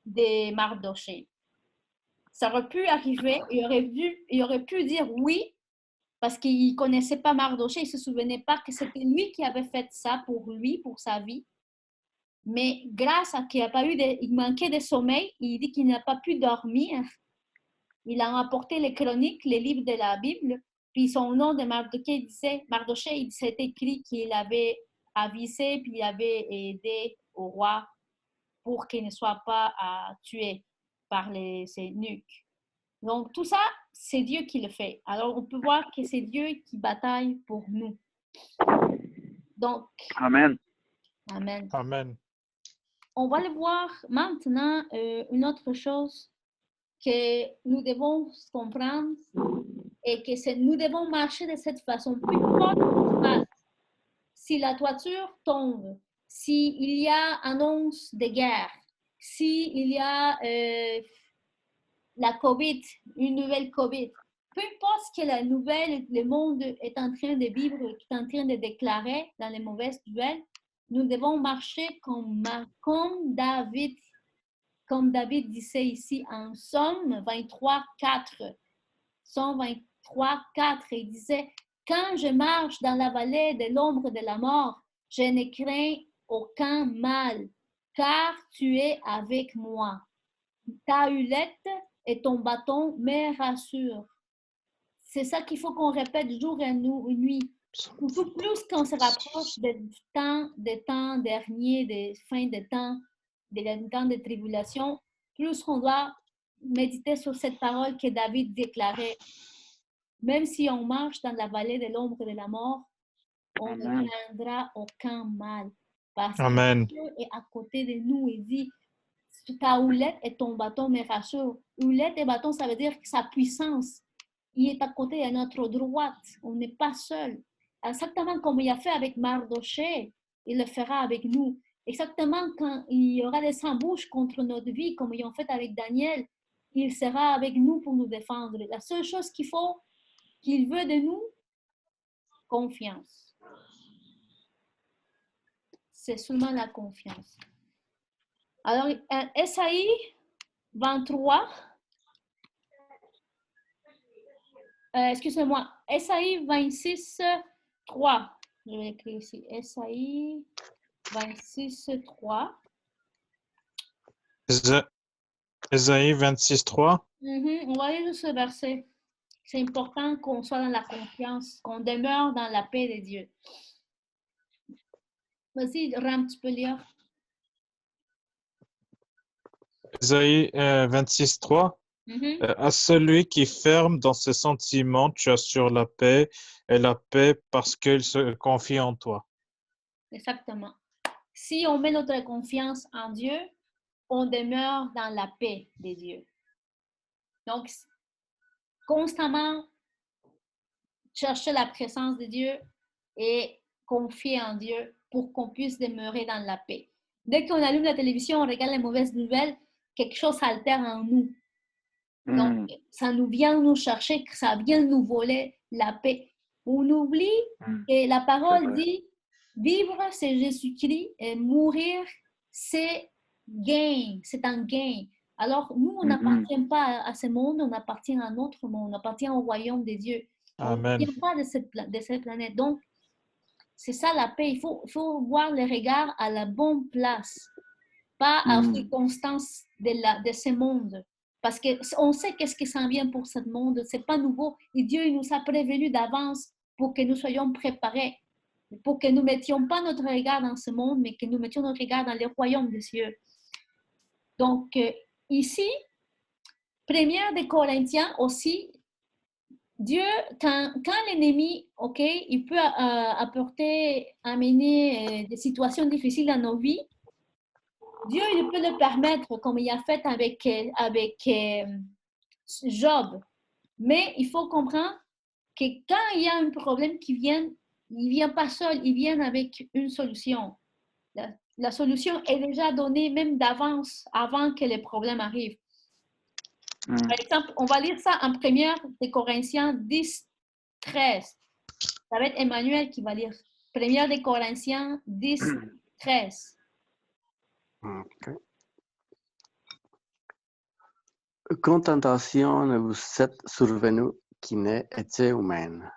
de Mardoché. Ça aurait pu arriver, il aurait pu dire oui, parce qu'il ne connaissait pas Mardoché, il ne se souvenait pas que c'était lui qui avait fait ça pour lui, pour sa vie. Mais grâce à qu'il il manquait de sommeil, il dit qu'il n'a pas pu dormir. Il a apporté les chroniques, les livres de la Bible, puis son nom de Mardoché, il s'est écrit qu'il avait avisé, puis il avait aidé au roi pour qu'il ne soit pas tué par ces eunuques. Donc, tout ça, c'est Dieu qui le fait. Alors, on peut voir que c'est Dieu qui bataille pour nous. Donc, Amen. Amen. Amen. On va le voir maintenant, une autre chose que nous devons comprendre et que nous devons marcher de cette façon. Peu importe ce qui se passe, si la toiture tombe, s'il y a annonce de guerre, s'il y a la COVID, une nouvelle COVID, peu importe ce que la nouvelle, le monde est en train de vivre, est en train de déclarer dans les mauvaises nouvelles, nous devons marcher comme David. Comme David disait ici en Somme 23, 4. Somme 23, 4, il disait « Quand je marche dans la vallée de l'ombre de la mort, je ne crains aucun mal, car tu es avec moi. Ta hullette et ton bâton me rassurent. » C'est ça qu'il faut qu'on répète jour et nuit. Surtout plus quand on se rapproche des temps derniers, des fins de temps, des temps de tribulation, plus on doit méditer sur cette parole que David déclarait. Même si on marche dans la vallée de l'ombre de la mort, on ne craindra aucun mal. Parce que Dieu est à côté de nous. Il dit, ta houlette et ton bâton me rassurent. Houlette et bâton, ça veut dire sa puissance. Il est à côté, à notre droite. On n'est pas seul. Exactement comme il a fait avec Mardoché, il le fera avec nous. Exactement quand il y aura des embûches contre notre vie, comme ils ont fait avec Daniel, il sera avec nous pour nous défendre. La seule chose qu'il veut de nous, confiance. C'est seulement la confiance. Alors, Esaïe 23, excusez-moi, Esaïe 26, 3. Je vais écrire ici. Esaïe 26, 3. Esaïe 26, 3. On va lire ce verset. C'est important qu'on soit dans la confiance, qu'on demeure dans la paix de Dieu. Vas-y, Ram, tu peux lire. Esaïe 26, 3. À celui qui ferme dans ses sentiments, tu assures la paix, et la paix parce qu'il se confie en toi. Exactement. Si on met notre confiance en Dieu, on demeure dans la paix de Dieu. Donc, constamment chercher la présence de Dieu et confier en Dieu pour qu'on puisse demeurer dans la paix. Dès qu'on allume la télévision, on regarde les mauvaises nouvelles, quelque chose s'altère en nous. Donc, ça nous vient nous chercher, ça vient nous voler la paix. On oublie que la parole dit, vivre c'est Jésus-Christ et mourir c'est gain, c'est un gain. Alors, nous, on n'appartient pas à ce monde, on appartient à un autre monde, on appartient au royaume de Dieu. Amen. On ne vient pas de cette planète. Donc, c'est ça la paix. Il faut voir le regard à la bonne place, pas aux circonstances de ce monde. Parce qu'on sait qu'est-ce qui s'en vient pour ce monde. Ce n'est pas nouveau. Et Dieu il nous a prévenus d'avance pour que nous soyons préparés, pour que nous ne mettions pas notre regard dans ce monde, mais que nous mettions notre regard dans le royaume des cieux. Donc, ici, 1 Corinthiens aussi, Dieu, quand l'ennemi, il peut amener des situations difficiles dans nos vies, Dieu, il peut le permettre, comme il a fait avec Job. Mais il faut comprendre que quand il y a un problème qui vient, il ne vient pas seul, il vient avec une solution. la solution est déjà donnée même d'avance, avant que les problèmes arrivent. Par exemple, on va lire ça en 1 de Corinthiens 10, 13. Ça va être Emmanuel qui va lire 1 de Corinthiens 10, 13. Ok. Qu'une tentation ne vous est survenue qui n'est été humaine.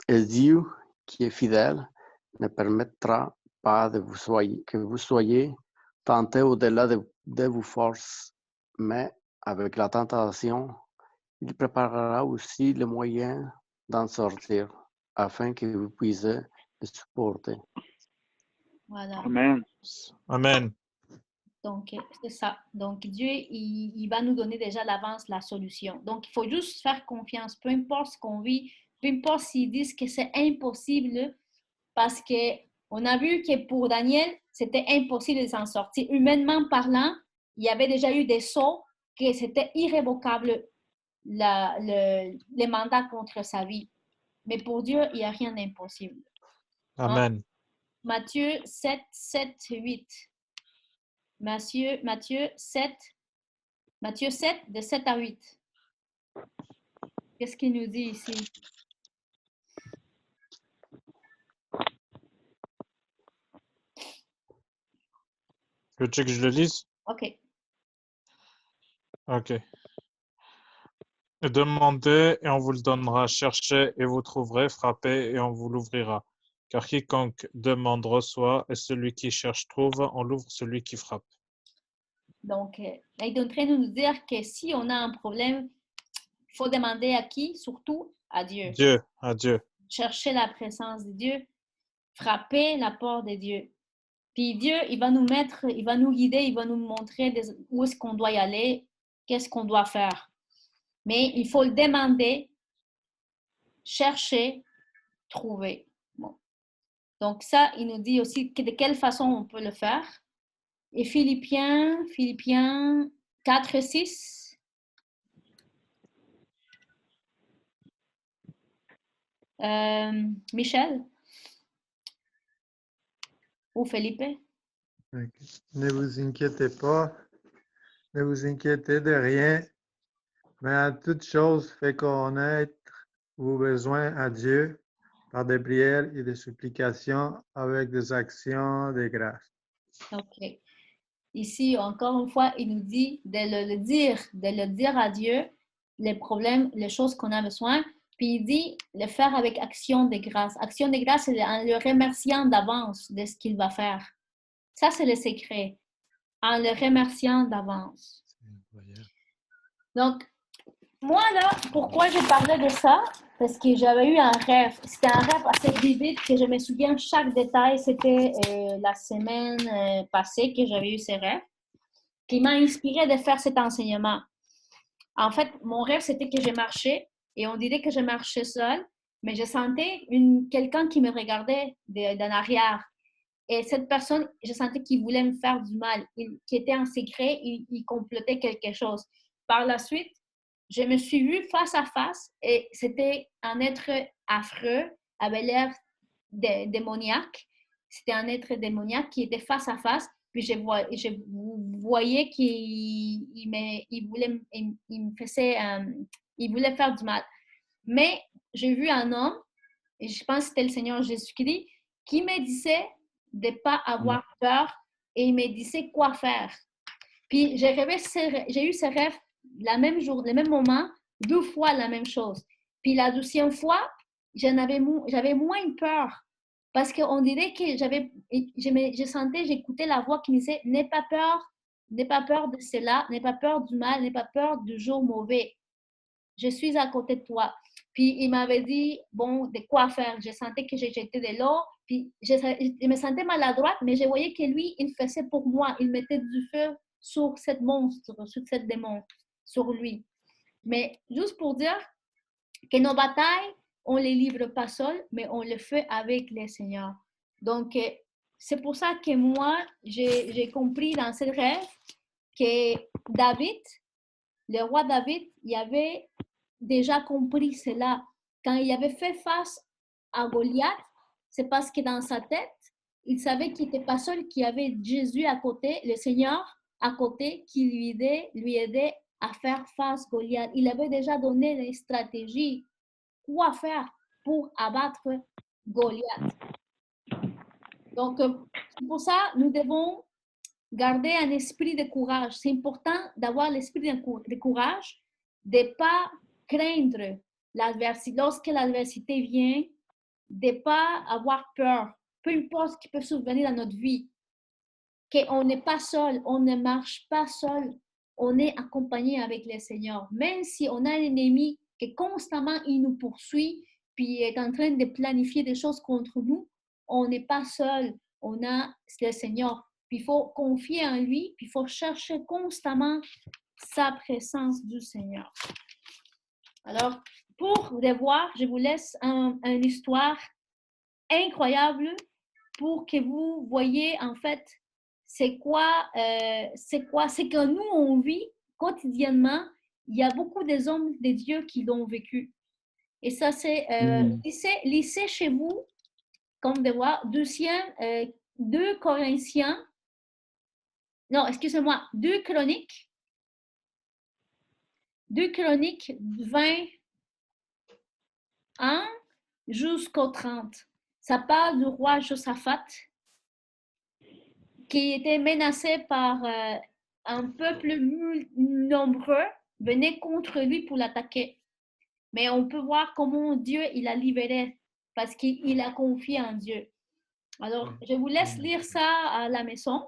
Et Dieu, qui est fidèle, ne permettra pas que vous soyez tentés au-delà de vos forces, mais avec la tentation, il préparera aussi le moyen d'en sortir, afin que vous puissiez le supporter. Voilà. Amen. Amen. Donc, c'est ça. Donc, Dieu, il va nous donner déjà l'avance la solution. Donc, il faut juste faire confiance. Peu importe ce qu'on vit, peu importe s'ils disent que c'est impossible, parce qu'on a vu que pour Daniel, c'était impossible de s'en sortir. Humainement parlant, il y avait déjà eu des sauts que c'était irrévocable, les mandats contre sa vie. Mais pour Dieu, il n'y a rien d'impossible. Amen. Matthieu 7, 7, 8. Matthieu 7, de 7 à 8. Qu'est-ce qu'il nous dit ici? Veux-tu que je le lise? OK. Ok. Demandez et on vous le donnera. Cherchez et vous trouverez. Frappez et on vous l'ouvrira. Car quiconque demande reçoit et celui qui cherche trouve. On l'ouvre celui qui frappe. Donc, il est en train de nous dire que si on a un problème, il faut demander à qui? Surtout à Dieu. Dieu, à Dieu. Chercher la présence de Dieu, frapper la porte de Dieu. Puis Dieu, il va nous mettre, il va nous guider, il va nous montrer où est-ce qu'on doit y aller, qu'est-ce qu'on doit faire. Mais il faut le demander, chercher, trouver. Bon. Donc ça, il nous dit aussi de quelle façon on peut le faire. Et Philippiens 4, 6. Michel ou Felipe? Ok. Ne vous inquiétez pas, ne vous inquiétez de rien, mais à toute chose, faites connaître vos besoins à Dieu par des prières et des supplications avec des actions de grâce. OK. Ici, encore une fois, il nous dit de le dire à Dieu, les problèmes, les choses qu'on a besoin. Puis il dit le faire avec action de grâce. Action de grâce, c'est en le remerciant d'avance de ce qu'il va faire. Ça, c'est le secret. En le remerciant d'avance. Donc, moi, là, pourquoi je parlais de ça? Parce que j'avais eu un rêve. C'était un rêve assez vivide que je me souviens chaque détail. C'était la semaine passée que j'avais eu ces rêves qui m'a inspiré de faire cet enseignement. En fait, mon rêve, c'était que je marchais et on dirait que je marchais seule, mais je sentais quelqu'un qui me regardait d'en arrière. Et cette personne, je sentais qu'il voulait me faire du mal, qui était en secret, il complotait quelque chose. Par la suite, je me suis vue face à face et c'était un être affreux, avait l'air démoniaque. C'était un être démoniaque qui était face à face. Puis je voyais qu'il il voulait faire du mal. Mais j'ai vu un homme, et je pense que c'était le Seigneur Jésus-Christ, qui me disait de ne pas avoir peur et il me disait quoi faire. Puis j'ai eu ce rêve le même moment, 2 fois la même chose. Puis la 12e fois, j'avais moins peur parce qu'on dirait que j'écoutais la voix qui me disait n'aie pas peur de cela, n'aie pas peur du mal, n'aie pas peur du jour mauvais. Je suis à côté de toi. Puis il m'avait dit, bon, de quoi faire. Je sentais que j'étais de l'eau, puis je me sentais maladroite, mais je voyais que lui, il faisait pour moi. Il mettait du feu sur cette monstre, sur cette démon, sur lui. Mais juste pour dire que nos batailles, on ne les livre pas seuls, mais on le fait avec le Seigneur. Donc, c'est pour ça que moi, j'ai compris dans ce rêve que David, le roi David, il avait déjà compris cela. Quand il avait fait face à Goliath, c'est parce que dans sa tête, il savait qu'il n'était pas seul, qu'il y avait Jésus à côté, le Seigneur à côté, qui lui aidait à faire face à Goliath. Il avait déjà donné les stratégies, quoi faire pour abattre Goliath. Donc, c'est pour ça, nous devons garder un esprit de courage. C'est important d'avoir l'esprit de courage, de ne pas craindre l'adversité. Lorsque l'adversité vient, de ne pas avoir peur, peu importe ce qui peut survenir dans notre vie, qu'on n'est pas seul, on ne marche pas seul, on est accompagné avec le Seigneur. Même si on a un ennemi qui constamment il nous poursuit, puis est en train de planifier des choses contre nous, on n'est pas seul, on a le Seigneur. Puis il faut confier en lui, puis il faut chercher constamment sa présence du Seigneur. Alors, pour voir, je vous laisse une histoire incroyable pour que vous voyez en fait c'est que nous on vit quotidiennement. Il y a beaucoup des hommes de Dieu qui l'ont vécu. Et ça, c'est lisez chez vous, comme de voir, 2 Corinthiens, non, excusez-moi, 2 Chroniques 21 jusqu'au 30. Ça parle du roi Josaphat qui était menacé par un peuple nombreux, venait contre lui pour l'attaquer. Mais on peut voir comment Dieu il a libéré parce qu'il a confié en Dieu. Alors, je vous laisse lire ça à la maison.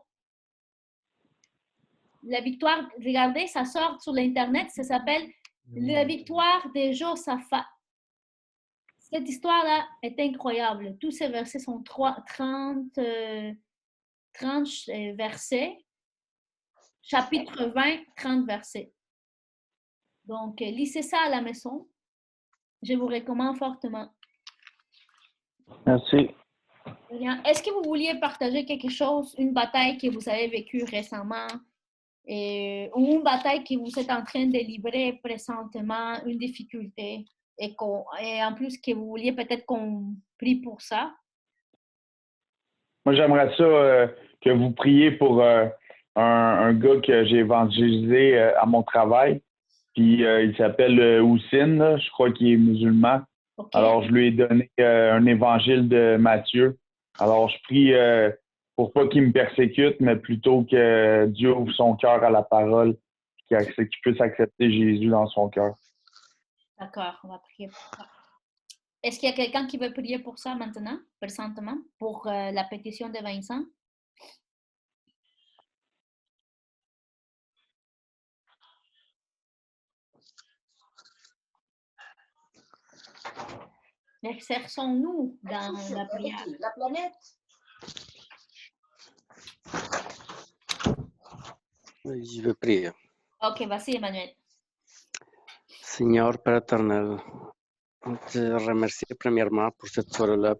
La victoire, regardez, ça sort sur l'Internet, ça s'appelle La victoire de Josaphat. Cette histoire-là est incroyable. Tous ces versets sont 30 versets. Chapitre 20, 30 versets. Donc, lisez ça à la maison. Je vous recommande fortement. Merci. Est-ce que vous vouliez partager quelque chose, une bataille que vous avez vécue récemment ou une bataille que vous êtes en train de livrer présentement, une difficulté et en plus que vous vouliez peut-être qu'on prie pour ça? Moi, j'aimerais ça que vous priez pour un gars que j'ai évangélisé à mon travail. Puis il s'appelle Houssine, je crois qu'il est musulman. Okay. Alors, je lui ai donné un évangile de Matthieu. Alors, je prie pour pas qu'il me persécute, mais plutôt que Dieu ouvre son cœur à la parole, qu'il puisse accepter Jésus dans son cœur. D'accord, on va prier pour ça. Est-ce qu'il y a quelqu'un qui veut prier pour ça maintenant, présentement, pour la pétition de Vincent? Exerçons-nous dans la prière. La planète. Je vais prier. Ok, vas-y, Emmanuel. Seigneur Père éternel, on te remercie premièrement pour cette soirée-là,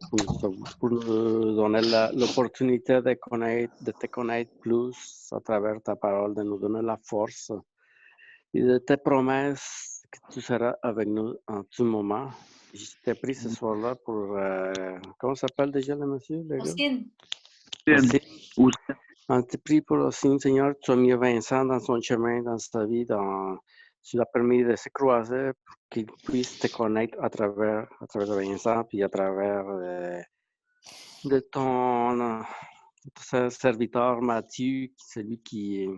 pour nous donner l'opportunité de te connaître plus à travers ta parole, de nous donner la force et de tes promesses que tu seras avec nous en tout moment. Je t'ai pris ce soir-là pour... comment s'appelle déjà le monsieur? Ossine. On te prie pour Ossine, Seigneur, tu as mis Vincent dans son chemin, dans sa vie, tu l'as permis de se croiser pour qu'il puisse te connaître à travers Vincent, puis à travers de ton serviteur Matthieu, celui qui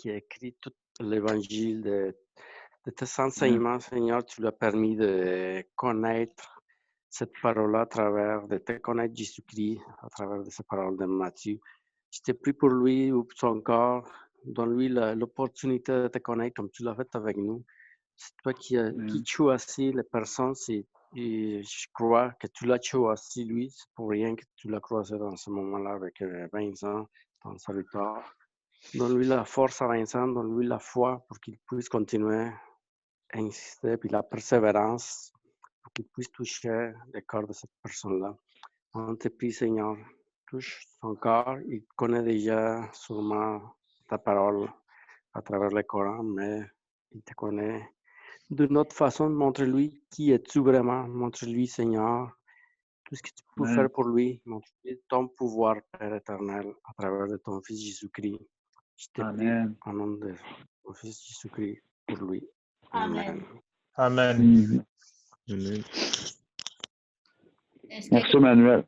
a écrit tout l'évangile de tes enseignements, Seigneur. Tu l'as permis de connaître cette parole-là de te connaître Jésus-Christ à travers de ces paroles de Matthieu. Je te prie pour lui ou pour son corps. Donne-lui l'opportunité de te connaître comme tu l'as fait avec nous. C'est toi qui choisis les personnes. Et je crois que tu l'as choisi, lui. C'est pour rien que tu l'as croisé dans ce moment-là avec Vincent, ton serviteur. Donne-lui la force à Vincent, donne-lui la foi pour qu'il puisse continuer à insister, puis la persévérance pour qu'il puisse toucher le corps de cette personne-là. On te prie, Seigneur, touche son corps. Il connaît déjà sûrement ta parole à travers le Coran, mais il te connaît d'une autre façon. Montre-lui qui es-tu vraiment. Montre-lui, Seigneur, tout ce que tu peux Amen. faire pour lui. Montre-lui ton pouvoir, Père éternel, à travers de ton Fils Jésus-Christ. Je te prie, Amen. au nom de ton Fils Jésus-Christ, pour lui. Amen. Amen. Mhm. Amen. Est-ce que Merci, Emmanuel.